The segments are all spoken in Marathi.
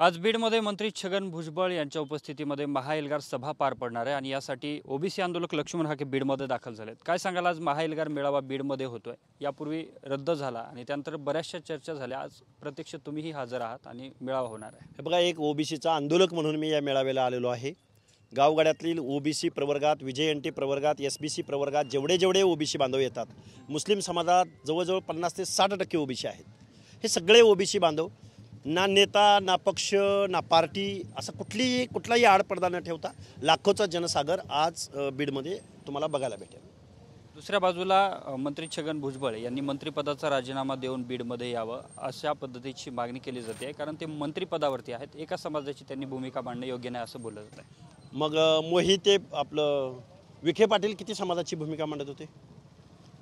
आज बीडमध्ये मंत्री छगन भुजबळ यांच्या उपस्थितीमध्ये महाएल्गार सभा पार पडणार आहे आणि यासाठी ओबीसी आंदोलक लक्ष्मण हाके बीडमध्ये दाखल झालेत। काय सांगाल, आज महाएल्गार मेळावा बीडमध्ये होतोय, यापूर्वी रद्द झाला आणि त्यानंतर बऱ्याचशा चर्चा झाल्या, आज प्रत्यक्ष तुम्हीही हजर आहात आणि मेळावा होणार आहे। हे बघा, एक ओबीसीचा आंदोलक म्हणून मी या मेळाव्याला आलेलो आहे। गावगाड्यातील ओबीसी प्रवर्गात, विजयएनटी प्रवर्गात, एसबीसी प्रवर्गात जेवढे ओबीसी बांधव येतात, मुस्लिम समाजात जवळजवळ 50 ते 60% ओबीसी आहेत। हे सगळे ओबीसी बांधव, ना नेता ना पक्ष ना पार्टी, असं कुठलाही आडपडदा न ठेवता लाखोचा जनसागर आज बीडमध्ये तुम्हाला बघायला भेटेल। दुसऱ्या बाजूला मंत्री छगन भुजबळ यांनी मंत्रिपदाचा राजीनामा देऊन बीडमध्ये यावं अशा पद्धतीची मागणी केली जाते, कारण ते मंत्रिपदावरती आहेत। एका समाजाची त्यांनी भूमिका मांडणं योग्य नाही असं बोललं जात आहे। मग मोहिते आपलं विखे पाटील किती समाजाची भूमिका मांडत होते?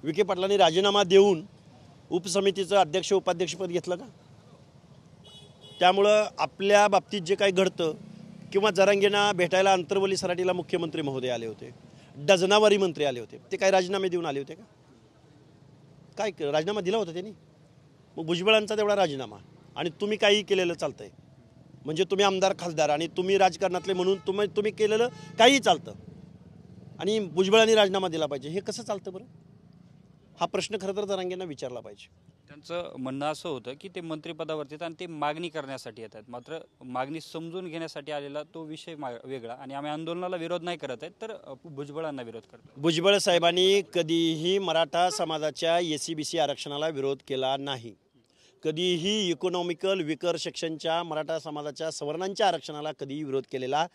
विखे पाटलांनी राजीनामा देऊन उपसमितीचं अध्यक्ष उपाध्यक्षपद घेतलं का? त्यामुळं आपल्या बाबतीत जे काही घडतं, किंवा जरांगेंना भेटायला अंतरवली सराटीला मुख्यमंत्री महोदय आले होते, डझनावारी मंत्री आले होते, ते काय राजीनामे देऊन आले होते का? काय राजीनामा दिला होता त्यांनी? मग भुजबळांचा तेवढा राजीनामा आणि तुम्ही काही केलेलं चालतंय, म्हणजे तुम्ही आमदार खासदार आणि तुम्ही राजकारणातले म्हणून तुम्ही केलेलं काही चालतं आणि भुजबळांनी राजीनामा दिला पाहिजे, हे कसं चालतं बरं? हा प्रश्न खरं तर जरांगेंना विचारला पाहिजे। त्यांचं म्हणणं असं होतं की ते मंत्रिपदावरती आणि ते मागणी करण्यासाठी येतात, मात्र मागणी समजून घेण्यासाठी आलेला तो विषय वेगळा आणि आम्ही आंदोलनाला विरोध नाही करत आहेत, तर भुजबळांना विरोध करतो। भुजबळ साहेबांनी कधीही मराठा समाजाच्या एससीबीसी आरक्षणाला विरोध केला नाही, कधीही इकॉनॉमिकल विकर सेक्शनच्या मराठा समाजाच्या सवर्णांच्या आरक्षणाला कधीही विरोध केलेला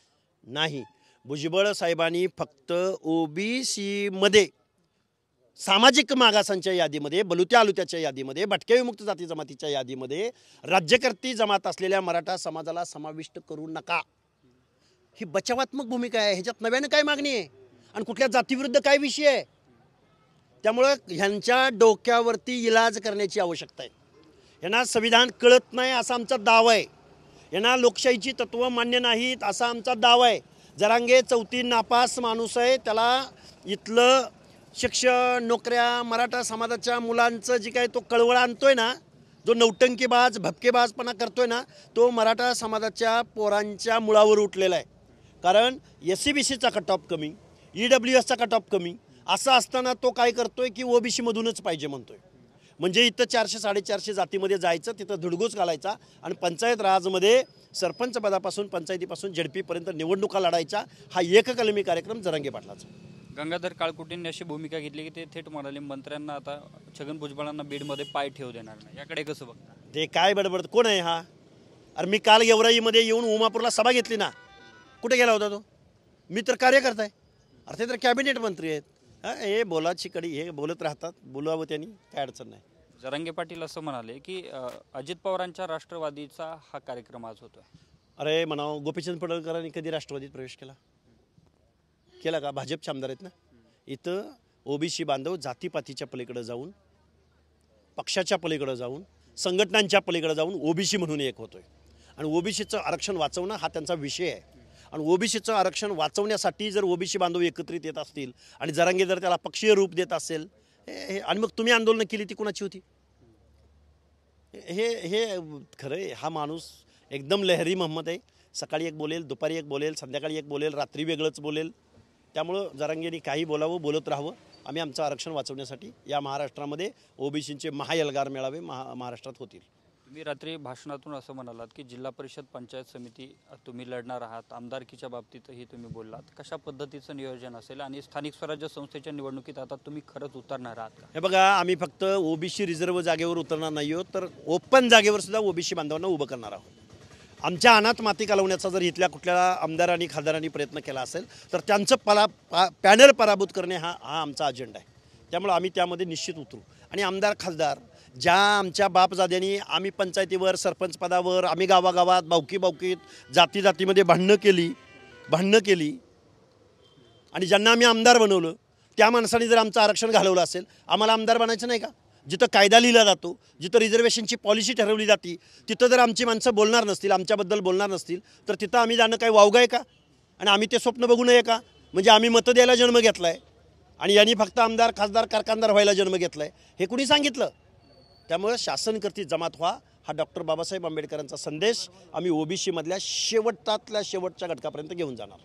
नाही। भुजबळ साहेबांनी फक्त ओबीसीमध्ये सामाजिक मागासांच्या यादीमध्ये, बलुत्या आलुत्याच्या यादीमध्ये, भटक्या विमुक्त जाती जमातीच्या यादीमध्ये राज्यकर्ती जमात असलेल्या मराठा समाजाला समाविष्ट करू नका, ही बचावात्मक भूमिका आहे। ह्याच्यात नव्यानं काय मागणी आहे आणि कुठल्या जातीविरुद्ध काय विषय आहे? त्यामुळं ह्यांच्या डोक्यावरती इलाज करण्याची आवश्यकता आहे। यांना संविधान कळत नाही असा आमचा दावा आहे, यांना लोकशाहीची तत्त्व मान्य नाहीत असा आमचा दावा आहे। जरांगे 4थी नापास माणूस आहे, त्याला इथलं शिक्षण, नोकऱ्या, मराठा समाजाच्या मुलांचं जे काय तो कळवळ आणतोय ना, जो नौटंकीबाज भपकेबाजपणा करतोय ना, तो मराठा समाजाच्या पोरांच्या मुळावर उठलेला आहे। कारण एससीबीसीचा कट ऑफ कमी, EWSचा कट ऑफ कमी असं असताना तो काय करतोय की ओबीसीमधूनच पाहिजे म्हणतोय, म्हणजे इथं 400-450 जातीमध्ये जायचं, तिथं धुडगूस घालायचा आणि पंचायत राजमध्ये सरपंच पदापासून पंचायतीपासून झडपीपर्यंत निवडणुका लढायच्या, हा एककलमी कार्यक्रम जरांगे पाटलाचा। गंगाधर काळकुटींनी अशी भूमिका घेतली की ते थेट म्हणाले मंत्र्यांना आता छगन भुजबळांना बीडमध्ये पाय ठेवू देणार नाही, याकडे कसं बघता? ते काय बडबड, कोण आहे हा? अरे मी काल गेवराईमध्ये येऊन उमापूरला सभा घेतली ना, कुठे गेला होता तो? मी तर कार्यकर्ता आहे, अरे ते तर कॅबिनेट मंत्री आहेत। हे बोलाची कडी, हे बोलत राहतात, बोलावं त्यांनी, काय अडचण नाही। जरांगे पाटील असं म्हणाले की अजित पवारांच्या राष्ट्रवादीचा हा कार्यक्रम आज होतोय। अरे म्हणावं, गोपीचंद पडळकरांनी कधी राष्ट्रवादीत प्रवेश केला का? भाजपचे आमदार आहेत ना। इथं ओबीसी बांधव जातीपातीच्या पलीकडे जाऊन, पक्षाच्या पलीकडे जाऊन, संघटनांच्या पलीकडे जाऊन ओबीसी म्हणून एक होतोय आणि ओबीसीचं आरक्षण वाचवणं हा त्यांचा विषय आहे। आणि ओबीसीचं आरक्षण वाचवण्यासाठी जर ओबीसी बांधव एकत्रित येत असतील आणि जरांगे जर त्याला पक्षीय रूप देत असेल, आणि मग तुम्ही आंदोलन केली ती कुणाची होती? हे खरं आहे, हा माणूस एकदम लहरी मोहम्मद आहे। सकाळी एक बोलेल, दुपारी एक बोलेल, संध्याकाळी एक बोलेल, रात्री वेगळंच बोलेल। त्यामुळं जरांगेंनी काही बोलावं, बोलत राहावं। आम्ही आमचं आरक्षण वाचवण्यासाठी या महाराष्ट्रामध्ये ओबीसींचे महाएल्गार मेळावे महाराष्ट्रात होतील। तुम्ही रात्री भाषणातून असं म्हणालात की जिल्हा परिषद पंचायत समिती तुम्ही लढणार आहात, आमदारकीच्या बाबतीतही तुम्ही बोललात, कशा पद्धतीचं नियोजन असेल आणि स्थानिक स्वराज्य संस्थेच्या निवडणुकीत आता तुम्ही खरंच उतरणार आहात का? हे बघा, आम्ही फक्त ओबीसी रिझर्व्ह जागेवर उतरणार नाही आहोत, तर ओपन जागेवर सुद्धा ओबीसी बांधवांना उभं करणार आहोत। आमच्या अनाथ माती कालवण्याचा जर इथल्या कुठल्या आमदारांनी खासदारांनी प्रयत्न केला असेल तर त्यांचं पॅनल पराभूत करणे हा आमचा अजेंडा आहे। त्यामुळे आम्ही त्यामध्ये निश्चित उतरू आणि आमदार खासदार ज्या आमच्या बापजाद्यांनी आम्ही पंचायतीवर, सरपंच पदावर, आम्ही गावागावात बावकीत जातीमध्ये भांडणं केली आणि ज्यांना आम्ही आमदार बनवलं त्या माणसांनी जर आमचं आरक्षण घालवलं असेल, आम्हाला आमदार बनायचं नाही का? जिथं कायदा लिहिला जातो, जिथं रिझर्वेशनची पॉलिसी ठरवली जाते, तिथं जर आमची माणसं बोलणार नसतील, आमच्याबद्दल बोलणार नसतील, तर तिथं आम्ही जाणं काही वावगं आहे का? आणि आम्ही ते स्वप्न बघू नये का? म्हणजे आम्ही मतं द्यायला जन्म घेतला आहे आणि यांनी फक्त आमदार खासदार कारखानदार व्हायला जन्म घेतला आहे, हे कुणी सांगितलं? त्यामुळे शासनकर्ती जमात व्हा, हा डॉक्टर बाबासाहेब आंबेडकरांचा संदेश आम्ही ओबीसी मधल्या शेवटातल्या शेवटच्या घटकापर्यंत घेऊन जाणार.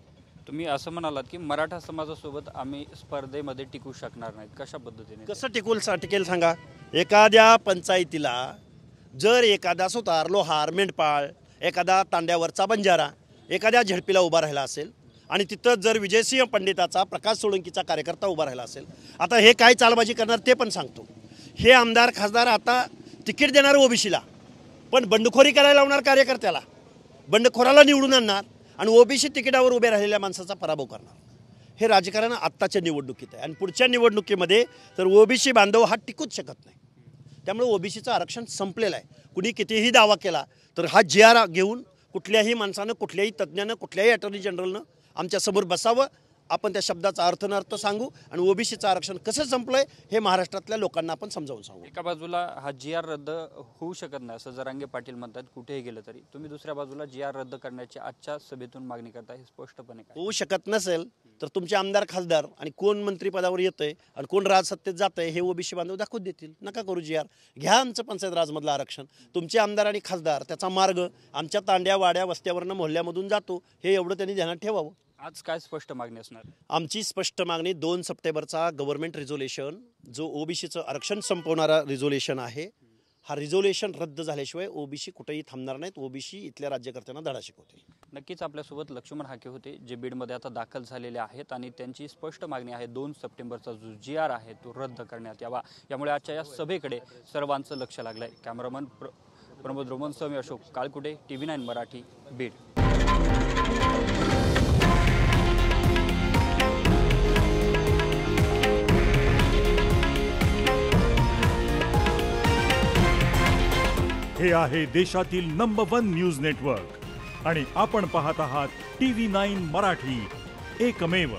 तुम्ही असं म्हणालात की मराठा समाजासोबत आम्ही स्पर्धेमध्ये टिकू शकणार नाहीत, कशा पद्धतीने? कसं टिकेल सांगा. एखाद्या पंचायतीला जर एखादा सुतार लोहार मेंढपाळ एखादा तांड्यावरचा बंजारा एखाद्या झडपीला उभा राहिला असेल आणि तिथं जर विजयसिंह पंडिताचा प्रकाश सोळंकीचा कार्यकर्ता उभा राहिला असेल, आता हे काय चालबाजी करणार ते पण सांगतो. हे आमदार खासदार आता तिकीट देणार ओबीसीला, पण बंडखोरी करायला लावणार कार्यकर्त्याला, बंडखोराला निवडून आणणार आणि ओबीसी तिकिटावर उभे राहिलेल्या माणसाचा पराभव करणार. हे राजकारण आत्ताच्या निवडणुकीत आहे आणि पुढच्या निवडणुकीमध्ये तर ओबीसी बांधव हा टिकूच शकत नाही. त्यामुळे ओबीसीचं आरक्षण संपलेलं आहे. कुणी कितीही दावा केला तर हा GR घेऊन कुठल्याही माणसानं कुठल्याही तज्ज्ञानं कुठल्याही अटॉर्नी जनरलनं आमच्यासमोर बसावं, आपण त्या शब्दाचा अर्थ सांगू आणि ओबीसीचं आरक्षण कसं संपलंय हे महाराष्ट्रातल्या लोकांना आपण समजावून सांगू. एका बाजूला हा GR रद्द होऊ शकत नाही असं जरांगे पाटील म्हणतात, कुठेही गेलं तरी. तुम्ही दुसऱ्या बाजूला GR रद्द करण्याची आजच्या सभेतून मागणी करता, हे स्पष्टपणे काय? होऊ शकत नसेल तर तुमचे आमदार खासदार आणि कोण मंत्रिपदावर येतंय आणि कोण राजसत्तेत जातंय हे ओबीसी बांधव दाखवून देतील. नका करू GR, घ्या आमचं पंचायत राजमधलं आरक्षण. तुमचे आमदार आणि खासदार त्याचा मार्ग आमच्या तांड्या वाड्या वस्त्यावरनं मोहल्ल्यामधून जातो, हे एवढं त्यांनी ध्यानात ठेवावं. आज काय स्पष्ट मागणी असणार? आमची स्पष्ट मागणी 2 सप्टेंबरचा गव्हर्नमेंट रिझोल्युशन जो ओबीसीचं आरक्षण संपवणारा रिझोल्युशन आहे, हा रिझोल्युशन रद्द झाल्याशिवाय ओबीसी कुठेही थांबणार नाहीत. ओबीसी इथल्या राज्यकर्त्यांना धडा शिकवतील. नक्कीच आपल्यासोबत लक्ष्मण हाके होते, जे बीडमध्ये आता दाखल झालेले आहेत आणि त्यांची स्पष्ट मागणी आहे 2 सप्टेंबरचा जो GR आहे तो रद्द करण्यात यावा. यामुळे आजच्या या सभेकडे सर्वांचं लक्ष लागलं आहे. कॅमेरामन प्रमोद रोमनसह मी अशोक काळकुटे, TV9 मराठी, बीड. हे आहे देशातील नंबर 1 न्यूज नेटवर्क आणि आपण पाहत आहात TV9 मराठी, एकमेव.